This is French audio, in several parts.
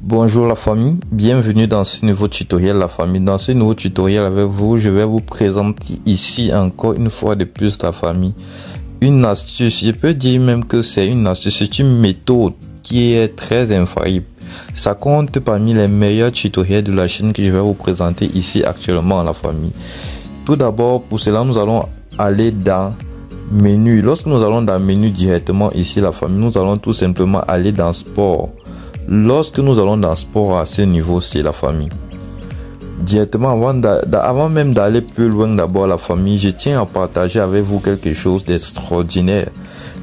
Bonjour la famille, bienvenue dans ce nouveau tutoriel la famille. Dans ce nouveau tutoriel avec vous, je vais vous présenter ici encore une fois de plus la famille. Une astuce, je peux dire même que c'est une astuce, c'est une méthode qui est très infaillible. Ça compte parmi les meilleurs tutoriels de la chaîne que je vais vous présenter ici actuellement la famille. Tout d'abord, pour cela, nous allons aller dans menu. Lorsque nous allons dans menu directement ici la famille, nous allons tout simplement aller dans sport. Lorsque nous allons dans sport à ce niveau, c'est la famille. Directement, avant même d'aller plus loin d'abord la famille, je tiens à partager avec vous quelque chose d'extraordinaire.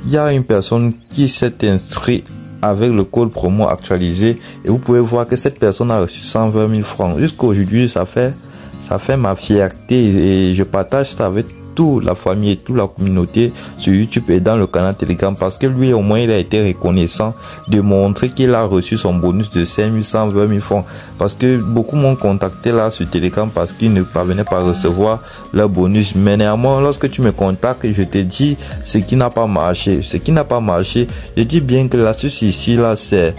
Il y a une personne qui s'est inscrite avec le code promo actualisé et vous pouvez voir que cette personne a reçu 120 000 francs. Jusqu'à aujourd'hui, ça fait ma fierté et je partage ça avec toute la famille et toute la communauté sur YouTube et dans le canal Telegram parce que lui au moins il a été reconnaissant de montrer qu'il a reçu son bonus de 120 000 francs parce que beaucoup m'ont contacté là sur Telegram parce qu'ils ne parvenaient pas à recevoir leur bonus. Mais néanmoins lorsque tu me contactes, je te dis ce qui n'a pas marché. Je dis bien que l'astuce ici là c'est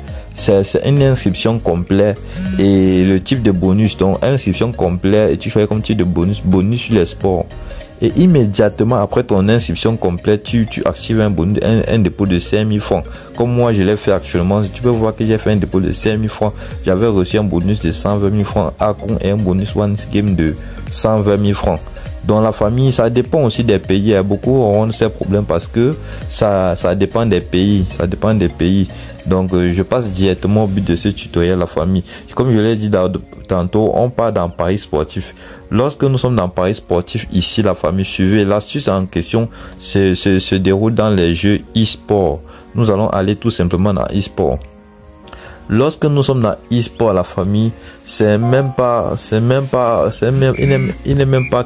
une inscription complète et le type de bonus, donc inscription complète et tu choisis comme type de bonus sur les sports. Et immédiatement après ton inscription complète, tu actives un dépôt de 5 000 francs. Comme moi, je l'ai fait actuellement. Tu peux voir que j'ai fait un dépôt de 5 000 francs. J'avais reçu un bonus de 120 000 francs à compte et un bonus One Game de 120 000 francs. Dans la famille, ça dépend aussi des pays. Beaucoup auront ces problèmes parce que ça dépend des pays. Donc, je passe directement au but de ce tutoriel, la famille. Comme je l'ai dit tantôt, on part dans Paris sportif. Lorsque nous sommes dans Paris sportif, ici, la famille, suivez. L'astuce en question se déroule dans les jeux e-sport. Nous allons aller tout simplement dans e-sport. Lorsque nous sommes dans e-sport, la famille, il n'est même pas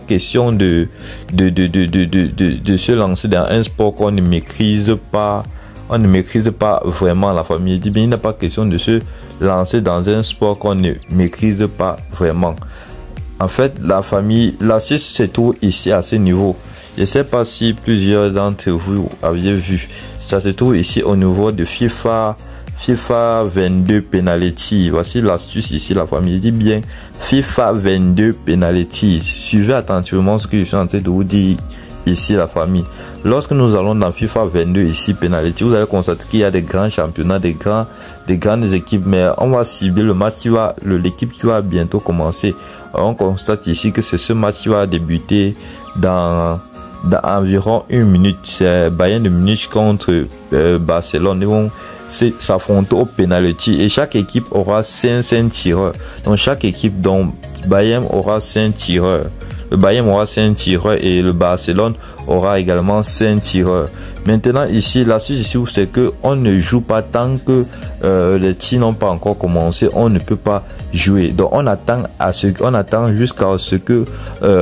question de se lancer dans un sport qu'on ne maîtrise pas. On ne maîtrise pas vraiment la famille. Je dis bien, il n'est pas question de se lancer dans un sport qu'on ne maîtrise pas vraiment. En fait, la famille, l'astuce se trouve ici à ce niveau. Je ne sais pas si plusieurs d'entre vous aviez vu. Ça se trouve ici au niveau de FIFA 22 penalty. Voici l'astuce ici, la famille. Je dis bien FIFA 22 penalty. Suivez attentivement ce que je suis en train de vous dire ici, la famille. Lorsque nous allons dans FIFA 22 ici penalty, vous allez constater qu'il y a des grands championnats, des grandes équipes, mais on va cibler le match l'équipe qui va bientôt commencer. Alors, on constate ici que c'est ce match qui va débuter dans environ 1 minute. C'est Bayern de Munich contre Barcelone. Ils vont s'affronter au penalty et chaque équipe aura 5 tireurs. Donc chaque équipe, dont Bayern aura 5 tireurs. Le Bayern aura 5 tireurs et le Barcelone aura également 5 tireurs. Maintenant ici, l'astuce ici, c'est que on ne joue pas tant que les tirs n'ont pas encore commencé. On ne peut pas jouer. Donc on attend jusqu'à ce que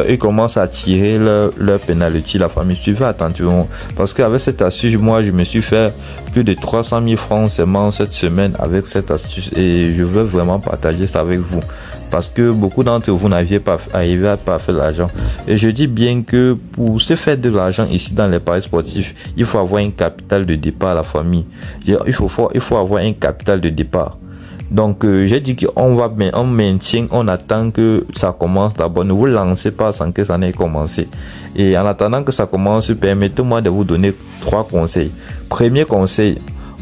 ils commencent à tirer leur penalty. La famille, suivez attentivement parce qu'avec cette astuce, moi je me suis fait plus de 300 000 francs seulement cette semaine avec cette astuce et je veux vraiment partager ça avec vous. Parce que beaucoup d'entre vous n'arrivaient pas à faire de l'argent. Et je dis bien que pour se faire de l'argent ici dans les paris sportifs, il faut avoir un capital de départ à la famille. Il faut avoir un capital de départ. Donc j'ai dit qu'on maintient, on attend que ça commence d'abord. Ne vous lancez pas sans que ça n'ait commencé. Et en attendant que ça commence, permettez-moi de vous donner 3 conseils. Premier conseil,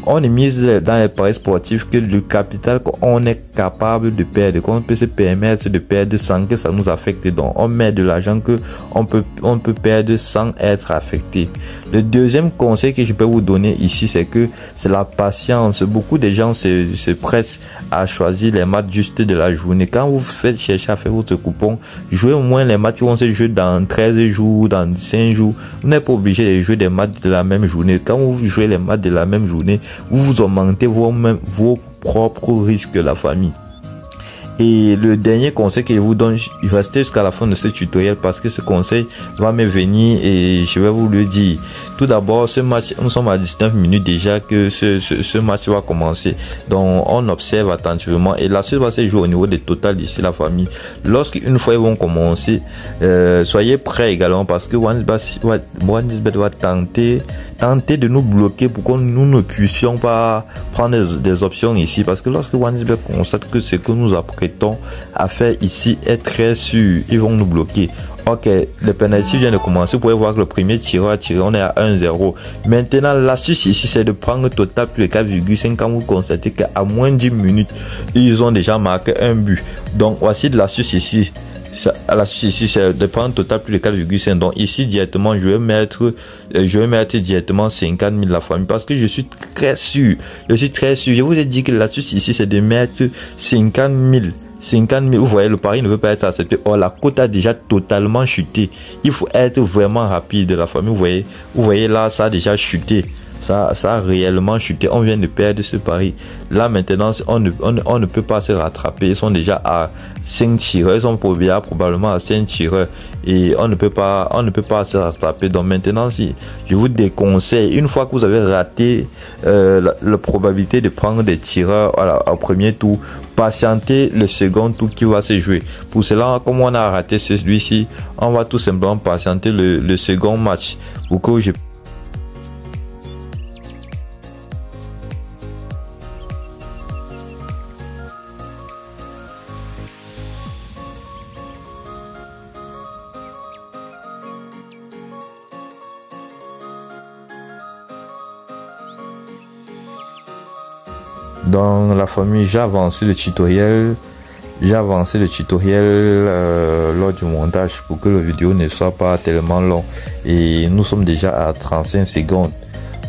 on est mis dans les paris sportifs que le capital qu'on est capable de perdre, qu'on peut se permettre de perdre sans que ça nous affecte. Donc, on met de l'argent que on peut perdre sans être affecté. Le deuxième conseil que je peux vous donner ici, c'est que c'est la patience. Beaucoup de gens se pressent à choisir les matchs justes de la journée. Quand vous cherchez à faire votre coupon, jouez au moins les matchs qui vont se jouer dans 13 jours, dans 5 jours. Vous n'êtes pas obligé de jouer des matchs de la même journée. Quand vous jouez les matchs de la même journée, vous augmentez vos propres risques, la famille. Et le dernier conseil que je vous donne, restez jusqu'à la fin de ce tutoriel parce que ce conseil va me venir et je vais vous le dire. Tout d'abord, ce match, nous sommes à 19 minutes déjà que ce match va commencer. Donc, on observe attentivement et la suite va se jouer au niveau des totals ici, la famille. Lorsqu'une fois ils vont commencer, soyez prêts également parce que OneXBet va tenter de nous bloquer pour que nous ne puissions pas prendre des options ici parce que lorsque OneXBet constate que ce que nous apprêtons à faire ici est très sûr, ils vont nous bloquer. Ok, le penalty vient de commencer. Vous pouvez voir que le premier tireur a tiré, on est à 1-0. Maintenant, l'astuce ici, c'est de prendre total plus de 4,5 quand vous constatez qu'à moins de 10 minutes, ils ont déjà marqué un but. Donc, voici de l'astuce ici. L'astuce ici, c'est de prendre total plus de 4,5. Donc, ici, directement, je vais mettre directement 50 000 la famille parce que je suis très sûr. Je vous ai dit que l'astuce ici, c'est de mettre 50 000. 50 000, vous voyez, le pari ne veut pas être accepté. Or, la cote a déjà totalement chuté. Il faut être vraiment rapide, la famille. Vous voyez là, ça a déjà chuté. Ça a réellement chuté. On vient de perdre ce pari. Là, maintenant, on ne peut pas se rattraper. Ils sont déjà à 5 tireurs. Ils sont probablement à 5 tireurs. Et on ne peut pas se rattraper. Donc maintenant, si je vous déconseille, une fois que vous avez raté la probabilité de prendre des tireurs au premier tour, patientez le second tour qui va se jouer. Pour cela, comme on a raté celui-ci, on va tout simplement patienter le second match pour que je dans la famille. J'ai avancé le tutoriel lors du montage pour que la vidéo ne soit pas tellement long et nous sommes déjà à 35 secondes.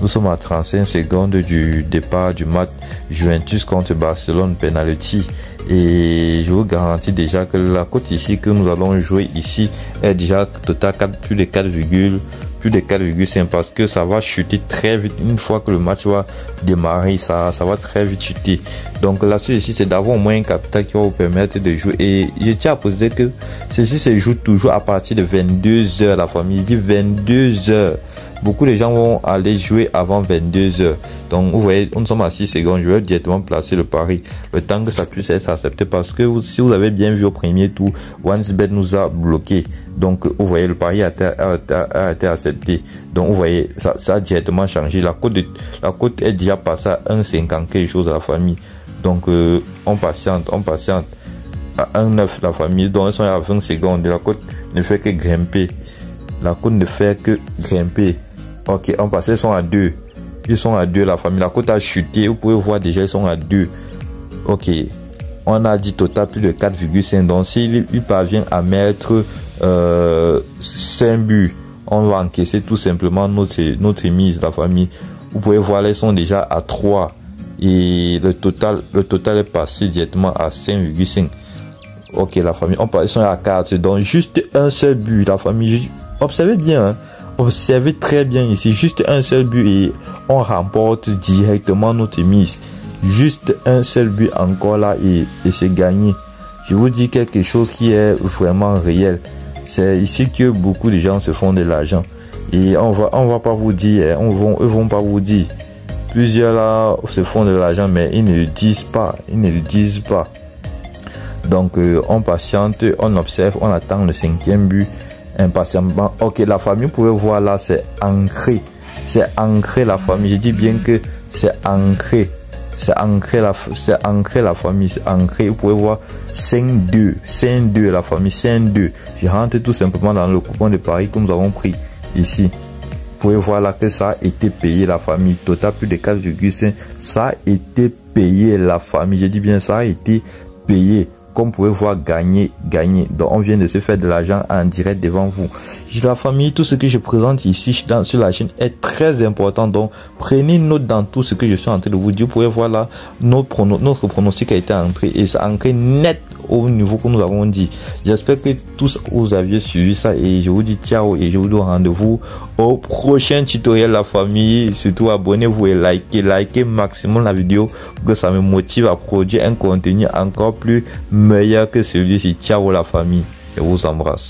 Nous sommes à 35 secondes du départ du match Juventus contre Barcelone penalty et je vous garantis déjà que la cote ici que nous allons jouer ici est déjà total plus de 4,5 parce que ça va chuter très vite une fois que le match va démarrer. Ça va très vite chuter. Donc la suite ici, c'est d'avoir au moins un capital qui va vous permettre de jouer. Et je tiens à préciser que ceci se joue toujours à partir de 22h. La famille dit 22h. Beaucoup de gens vont aller jouer avant 22h. Donc vous voyez, nous sommes à 6 secondes. Je vais directement placer le pari. Le temps que ça puisse être accepté parce que si vous avez bien vu au premier tour, OneXBet nous a bloqué. Donc vous voyez, le pari a été accepté. Donc vous voyez, ça a directement changé. La cote est déjà passée à 1,50 quelque chose à la famille. Donc on patiente à 1,9 la famille. Donc ils sont à 20 secondes. La cote ne fait que grimper. Ok, on passe, ils sont à 2. La famille. La cote a chuté. Vous pouvez voir déjà, ils sont à 2. Ok. On a dit total plus de 4,5. Donc, s'il parvient à mettre 5 buts, on va encaisser tout simplement notre mise, la famille. Vous pouvez voir, là, ils sont déjà à 3. Et le total est passé directement à 5,5. Ok, la famille. Ils sont à 4. Donc, juste un seul but, la famille. Observez bien, hein. Observez très bien ici, juste un seul but et on remporte directement notre mise. Juste un seul but encore là et c'est gagné. Je vous dis quelque chose qui est vraiment réel. C'est ici que beaucoup de gens se font de l'argent. Et on va pas vous dire, eux vont pas vous dire. Plusieurs là se font de l'argent mais ils ne le disent pas. Donc on patiente, on observe, on attend le 5e but. Impatiemment. Ok, la famille, vous pouvez voir là, c'est ancré la famille. Je dis bien que c'est ancré la famille, c'est ancré. Vous pouvez voir 5-2 la famille, 5-2. Je rentre tout simplement dans le coupon de Paris que nous avons pris ici. Vous pouvez voir là que ça a été payé la famille. Total plus de 4,5. Ça a été payé la famille. Je dis bien ça a été payé. Comme vous pouvez voir, gagner. Donc, on vient de se faire de l'argent en direct devant vous. La famille, tout ce que je présente ici sur la chaîne est très important. Donc, prenez note dans tout ce que je suis en train de vous dire. Vous pouvez voir là, notre pronostic a été entré et ça a entré net au niveau que nous avons dit. J'espère que tous vous aviez suivi ça et je vous dis ciao et je vous donne rendez-vous au prochain tutoriel la famille. Surtout abonnez-vous et likez maximum la vidéo, que ça me motive à produire un contenu encore plus meilleur que celui-ci. Ciao la famille, je vous embrasse.